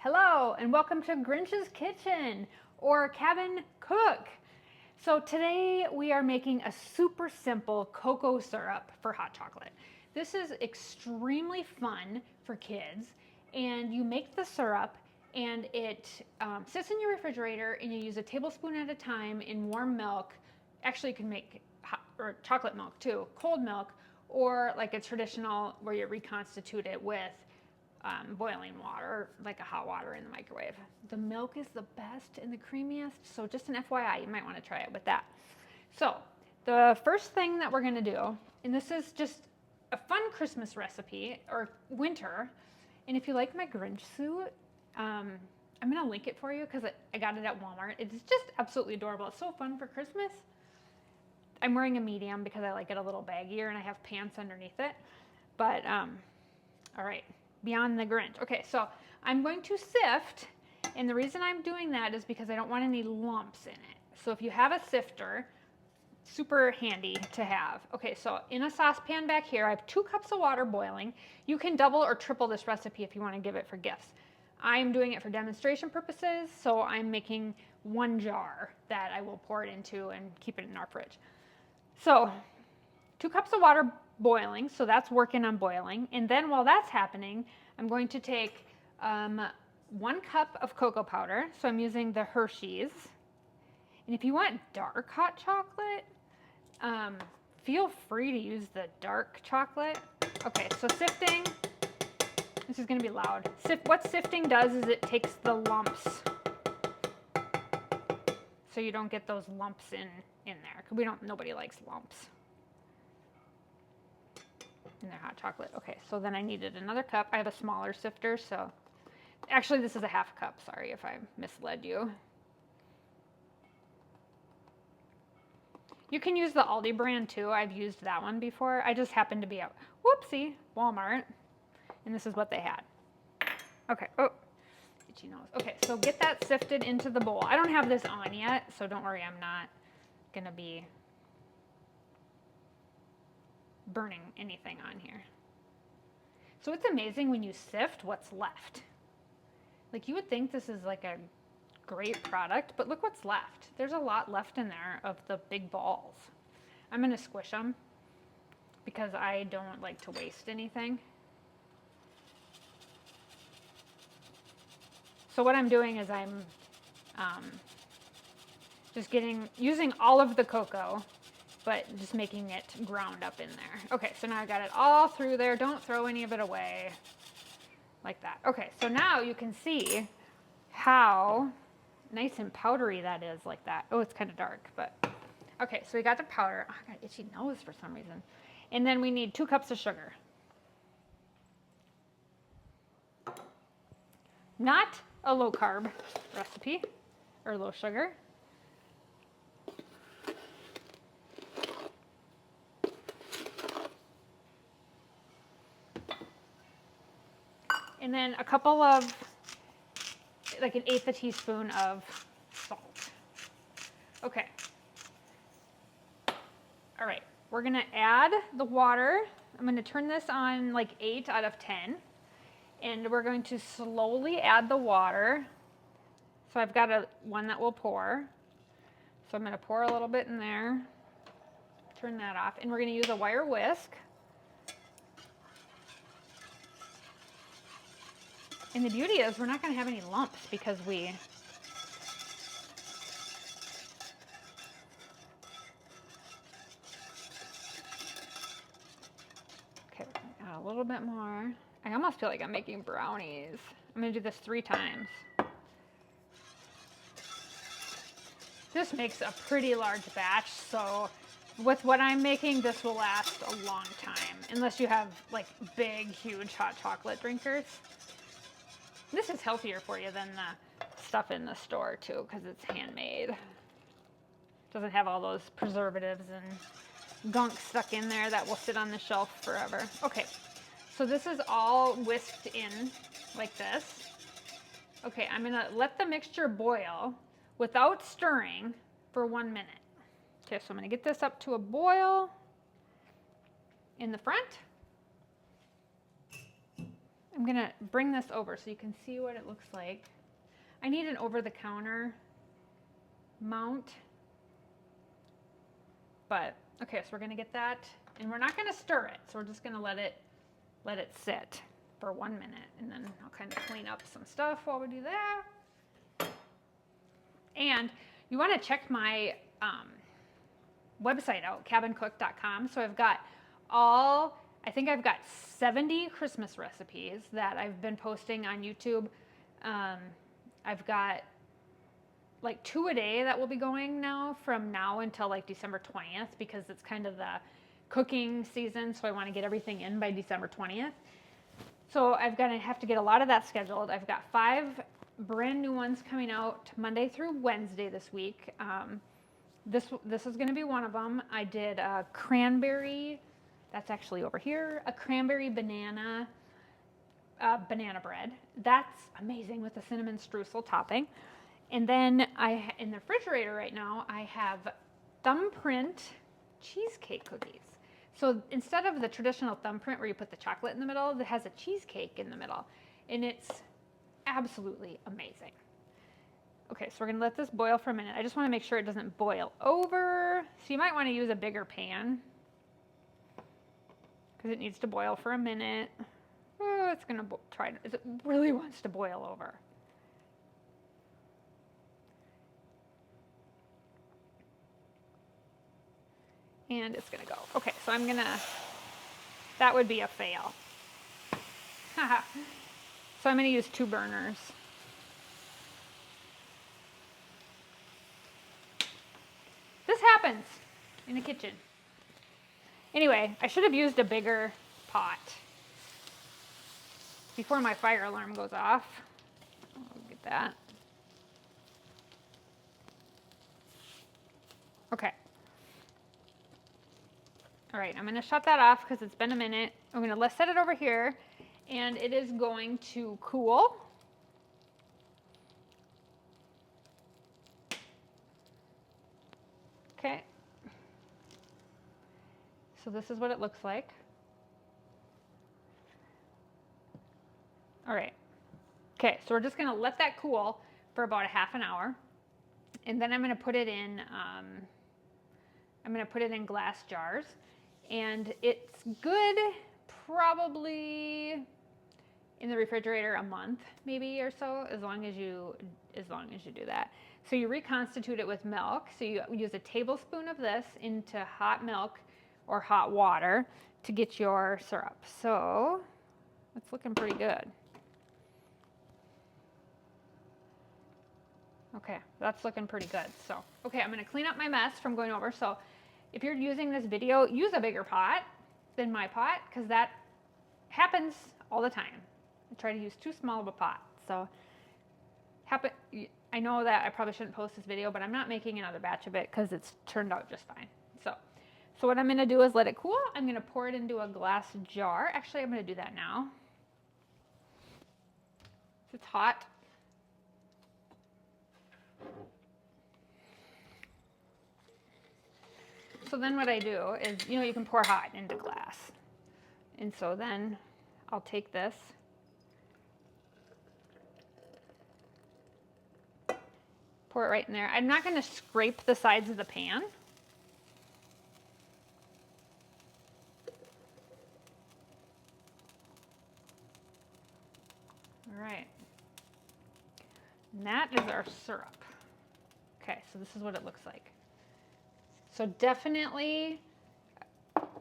Hello and welcome to Grinch's Kitchen or Cabin Cook. So today we are making a super simple cocoa syrup for hot chocolate. This is extremely fun for kids, and you make the syrup and it sits in your refrigerator and you use a tablespoon at a time in warm milk. Actually, you can make hot, or chocolate milk too, cold milk, or like a traditional where you reconstitute it with boiling water, like a hot water in the microwave. The milk is the best and the creamiest, so just an FYI, you might want to try it with that. So the first thing that we're going to do, and this is just a fun Christmas recipe or winter, and if you like my Grinch suit, I'm going to link it for you because I got it at Walmart. It's just absolutely adorable. It's so fun for Christmas. I'm wearing a medium because I like it a little baggier and I have pants underneath it. But all right, beyond the Grinch. Okay, so I'm going to sift, and the reason I'm doing that is because I don't want any lumps in it. So if you have a sifter, super handy to have. Okay, so in a saucepan back here, I have 2 cups of water boiling. You can double or triple this recipe if you want to give it for gifts. I'm doing it for demonstration purposes, so I'm making 1 jar that I will pour it into and keep it in our fridge. So 2 cups of water boiling, so that's working on boiling. And then while that's happening, I'm going to take 1 cup of cocoa powder. So I'm using the Hershey's. And if you want dark hot chocolate, feel free to use the dark chocolate. Okay, so sifting. This is going to be loud. What sifting does is it takes the lumps, so you don't get those lumps in there. Because nobody likes lumps in their hot chocolate. Okay, so then I needed another cup. I have a smaller sifter, so actually this is a 1/2 cup. Sorry if I misled you. You can use the Aldi brand too. I've used that one before. I just happened to be at Walmart, and this is what they had. Okay, oh, itchy nose. Okay, so get that sifted into the bowl. I don't have this on yet, so don't worry, I'm not gonna be burning anything on here. So it's amazing when you sift what's left. Like, you would think this is like a great product, but look what's left. There's a lot left in there of the big balls. I'm gonna squish them because I don't like to waste anything. So what I'm doing is I'm just using all of the cocoa, but just making it ground up in there. Okay, so now I got it all through there. Don't throw any of it away like that. Okay, so now you can see how nice and powdery that is like that. Oh, it's kind of dark, but okay, so we got the powder. Oh, I got an itchy nose for some reason. And then we need 2 cups of sugar. Not a low carb recipe or low sugar. And then a couple of, like an 1/8 teaspoon of salt. Okay. All right, we're gonna add the water. I'm gonna turn this on like 8 out of 10. And we're going to slowly add the water. So I've got one that will pour. So I'm gonna pour a little bit in there. Turn that off. And we're gonna use a wire whisk. And the beauty is we're not going to have any lumps because we okay, a little bit more. I almost feel like I'm making brownies. I'm going to do this 3 times. This makes a pretty large batch, so with what I'm making, this will last a long time, unless you have like big, huge hot chocolate drinkers. This is healthier for you than the stuff in the store too, because it's handmade. It doesn't have all those preservatives and gunk stuck in there that will sit on the shelf forever. Okay, so this is all whisked in like this. Okay, I'm gonna let the mixture boil without stirring for 1 minute. Okay, so I'm gonna get this up to a boil in the front. I'm gonna bring this over so you can see what it looks like. I need an over-the-counter mount, but okay, so we're gonna get that, and we're not gonna stir it, so we're just gonna let it sit for 1 minute, and then I'll kind of clean up some stuff while we do that. And you want to check my website out, cabincook.com. So I've got I think I've got 70 Christmas recipes that I've been posting on YouTube. I've got like 2 a day that will be going now from now until like December 20th, because it's kind of the cooking season. So I want to get everything in by December 20th. So I've got to have to get a lot of that scheduled. I've got 5 brand new ones coming out Monday through Wednesday this week. This is going to be one of them. I did a cranberry, that's actually over here, a cranberry banana bread. That's amazing with the cinnamon streusel topping. And then in the refrigerator right now, I have thumbprint cheesecake cookies. So instead of the traditional thumbprint where you put the chocolate in the middle, it has a cheesecake in the middle. And it's absolutely amazing. Okay, so we're gonna let this boil for a minute. I just wanna make sure it doesn't boil over. So you might wanna use a bigger pan because it needs to boil for a minute. Oh, it's gonna it really wants to boil over. And it's gonna go. Okay, so that would be a fail. So I'm gonna use 2 burners. This happens in the kitchen. Anyway, I should have used a bigger pot before my fire alarm goes off. I'll get that. Okay. All right, I'm gonna shut that off because it's been a minute. I'm gonna set it over here, and it is going to cool. Okay. So this is what it looks like. All right. Okay, so we're just gonna let that cool for about a half an hour, and then I'm gonna put it in. Glass jars, and it's good probably in the refrigerator a month maybe or so, as long as you do that. So you reconstitute it with milk. So you use a tablespoon of this into hot milk or hot water to get your syrup. So it's looking pretty good. Okay, that's looking pretty good. So, okay, I'm gonna clean up my mess from going over. So if you're using this video, use a bigger pot than my pot, because that happens all the time. I try to use too small of a pot. So I know that I probably shouldn't post this video, but I'm not making another batch of it because it's turned out just fine. So what I'm gonna do is let it cool. I'm gonna pour it into a glass jar. Actually, I'm gonna do that now. It's hot. So then what I do is, you can pour hot into glass. And so then I'll take this, pour it right in there. I'm not going to scrape the sides of the pan. All right. And that is our syrup. Okay, so this is what it looks like. So definitely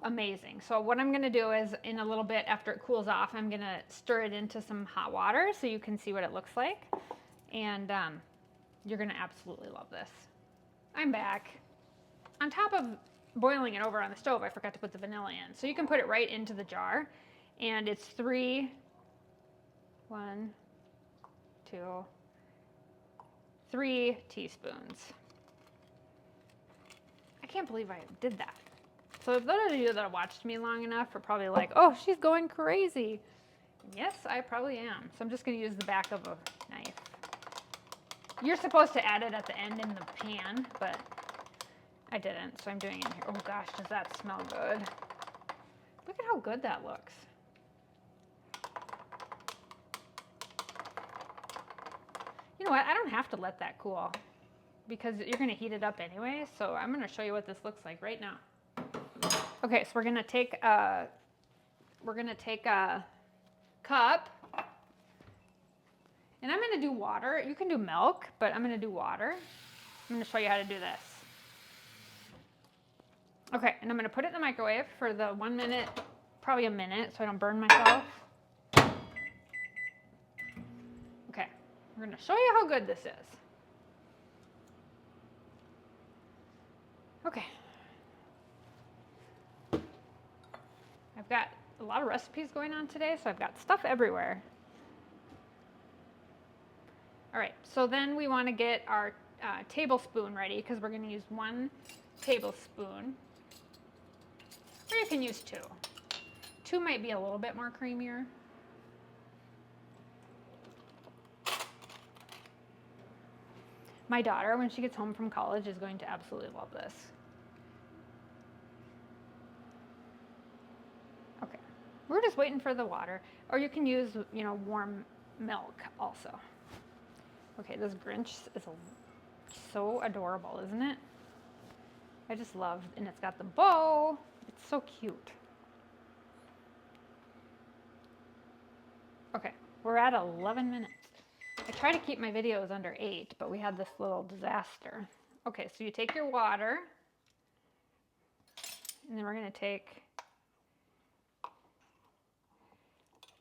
amazing. So what I'm going to do is, in a little bit after it cools off, I'm going to stir it into some hot water so you can see what it looks like. And you're going to absolutely love this. I'm back. On top of boiling it over on the stove, I forgot to put the vanilla in. So you can put it right into the jar. And it's 3 teaspoons. I can't believe I did that. So those of you that have watched me long enough are probably like, oh, she's going crazy. Yes, I probably am. So I'm just going to use the back of a knife. You're supposed to add it at the end in the pan, but I didn't, so I'm doing it here. Oh gosh, does that smell good? Look at how good that looks. You know what? I don't have to let that cool because you're going to heat it up anyway. So I'm going to show you what this looks like right now. Okay, so we're going to take a cup, and I'm going to do water. You can do milk, but I'm going to do water. I'm going to show you how to do this. Okay, and I'm going to put it in the microwave for the 1 minute, probably a minute, so I don't burn myself. Okay, we're going to show you how good this is. Okay. I've got a lot of recipes going on today, so I've got stuff everywhere. All right, so then we want to get our tablespoon ready because we're going to use 1 tablespoon. Or you can use 2. 2 might be a little bit more creamier. My daughter, when she gets home from college, is going to absolutely love this. Okay, we're just waiting for the water. Or you can use, warm milk also. Okay, this Grinch is so adorable, isn't it? I just love, and it's got the bow. It's so cute. Okay, we're at 11 minutes. I try to keep my videos under 8, but we had this little disaster. Okay, so you take your water, and then we're going to take,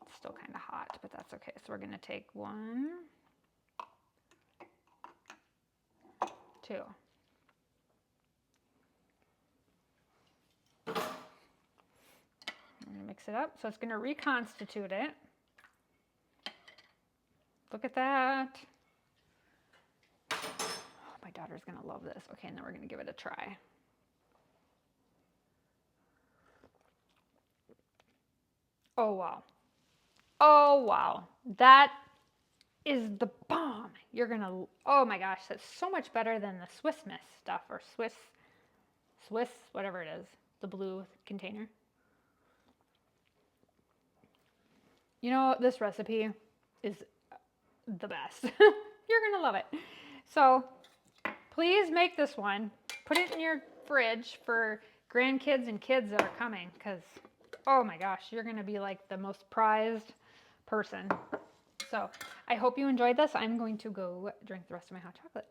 it's still kind of hot, but that's okay. So we're going to take 1, 2. I'm going to mix it up. So it's going to reconstitute it. Look at that. Oh, my daughter's going to love this. Okay, and then we're going to give it a try. Oh, wow. Oh, wow. That is the bomb. You're going to, oh my gosh, that's so much better than the Swiss Miss stuff or Swiss, whatever it is, the blue container. You know, this recipe is the best. You're going to love it. So please make this one. Put it in your fridge for grandkids and kids that are coming because, oh my gosh, you're going to be like the most prized person. So I hope you enjoyed this. I'm going to go drink the rest of my hot chocolate.